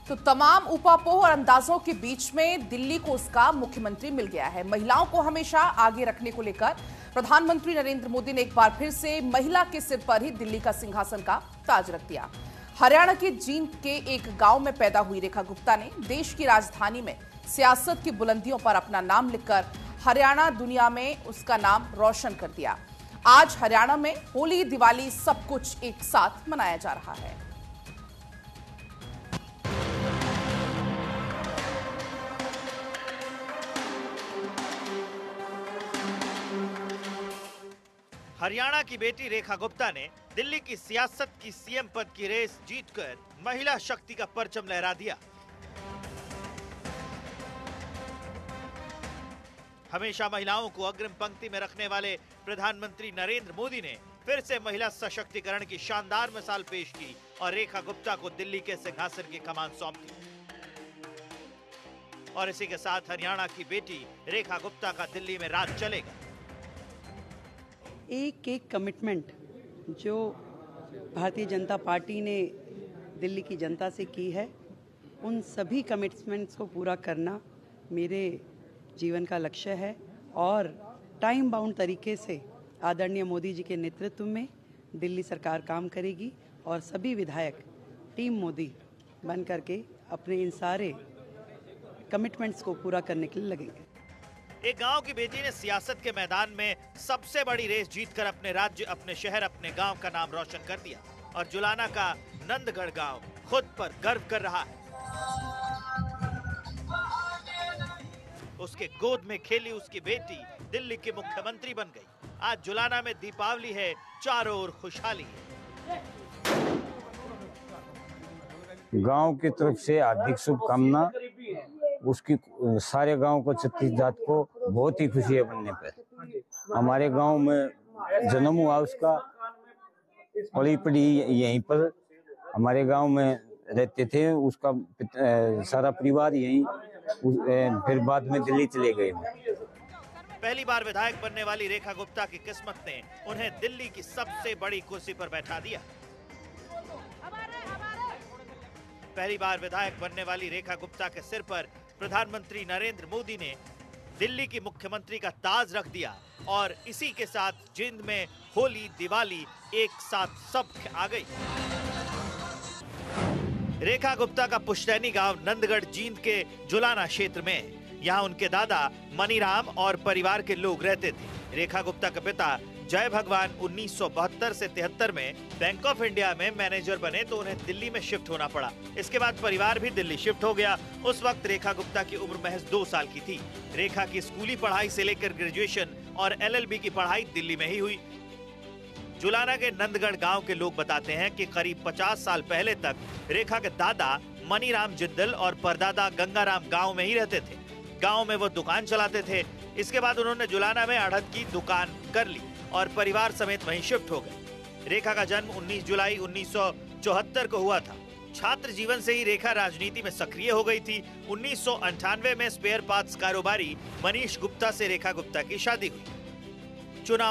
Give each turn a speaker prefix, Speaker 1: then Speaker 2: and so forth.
Speaker 1: तो तमाम ऊहापोह और अंदाजों के बीच में दिल्ली को उसका मुख्यमंत्री मिल गया है। महिलाओं को हमेशा आगे रखने को लेकर प्रधानमंत्री नरेंद्र मोदी ने एक बार फिर से महिला के सिर पर ही दिल्ली का सिंहासन का ताज रख दिया। हरियाणा के जींद के एक गांव में पैदा हुई रेखा गुप्ता ने देश की राजधानी में सियासत की बुलंदियों पर अपना नाम लिखकर हरियाणा दुनिया में उसका नाम रोशन कर दिया। आज हरियाणा में होली, दिवाली सब कुछ एक साथ मनाया जा रहा है।
Speaker 2: हरियाणा की बेटी रेखा गुप्ता ने दिल्ली की सियासत की सीएम पद की रेस जीतकर महिला शक्ति का परचम लहरा दिया। हमेशा महिलाओं को अग्रिम पंक्ति में रखने वाले प्रधानमंत्री नरेंद्र मोदी ने फिर से महिला सशक्तिकरण की शानदार मिसाल पेश की और रेखा गुप्ता को दिल्ली के सिंहासन की कमान सौंप दी। और इसी के साथ हरियाणा की बेटी रेखा गुप्ता का दिल्ली में राज चलेगा।
Speaker 3: एक एक कमिटमेंट जो भारतीय जनता पार्टी ने दिल्ली की जनता से की है, उन सभी कमिटमेंट्स को पूरा करना मेरे जीवन का लक्ष्य है और टाइम बाउंड तरीके से आदरणीय मोदी जी के नेतृत्व में दिल्ली सरकार काम करेगी और सभी विधायक टीम मोदी बन करके अपने इन सारे कमिटमेंट्स को पूरा करने के लिए लगेंगे।
Speaker 2: एक गांव की बेटी ने सियासत के मैदान में सबसे बड़ी रेस जीतकर अपने राज्य, अपने शहर, अपने गांव का नाम रोशन कर दिया और जुलाना का नंदगढ़ गांव खुद पर गर्व कर रहा है। उसके गोद में खेली उसकी बेटी दिल्ली की मुख्यमंत्री बन गई। आज जुलाना में दीपावली है, चारों ओर खुशहाली है।
Speaker 4: गांव की तरफ से हार्दिक शुभकामना। उसकी सारे गांव को, छत्तीस जात को बहुत ही खुशी है बनने पर। हमारे गांव में जन्म हुआ उसका, पली पड़ी यहीं पर हमारे गांव में रहते थे। उसका सारा परिवार यहीं, फिर बाद में दिल्ली चले गए।
Speaker 2: पहली बार विधायक बनने वाली रेखा गुप्ता की किस्मत ने उन्हें दिल्ली की सबसे बड़ी कुर्सी पर बैठा दिया। पहली बार विधायक बनने वाली रेखा गुप्ता के सिर पर प्रधानमंत्री नरेंद्र मोदी ने दिल्ली की मुख्यमंत्री का ताज रख दिया और इसी के साथ जींद में होली, दिवाली एक साथ सब आ गई। रेखा गुप्ता का पुश्तैनी गांव नंदगढ़ जींद के जुलाना क्षेत्र में है। यहाँ उनके दादा मनीराम और परिवार के लोग रहते थे। रेखा गुप्ता के पिता जय भगवान 1972 से 73 में बैंक ऑफ इंडिया में मैनेजर बने तो उन्हें दिल्ली में शिफ्ट होना पड़ा। इसके बाद परिवार भी दिल्ली शिफ्ट हो गया। उस वक्त रेखा गुप्ता की उम्र महज 2 साल की थी। रेखा की स्कूली पढ़ाई से लेकर ग्रेजुएशन और LLB की पढ़ाई दिल्ली में ही हुई। जुलाना के नंदगढ़ गांव के लोग बताते हैं कि करीब 50 साल पहले तक रेखा के दादा मनीराम जिंदल और परदादा गंगाराम गांव में ही रहते थे। गांव में वो दुकान चलाते थे। इसके बाद उन्होंने जुलाना में अड़हद की दुकान कर ली और परिवार समेत वहीं शिफ्ट हो गए। रेखा का जन्म 19 जुलाई 1974 को हुआ था। छात्र जीवन से ही रेखा राजनीति में सक्रिय हो गई थी। 1998 में स्पेयर पार्ट्स कारोबारी मनीष गुप्ता से रेखा गुप्ता की शादी हुई। चुनाव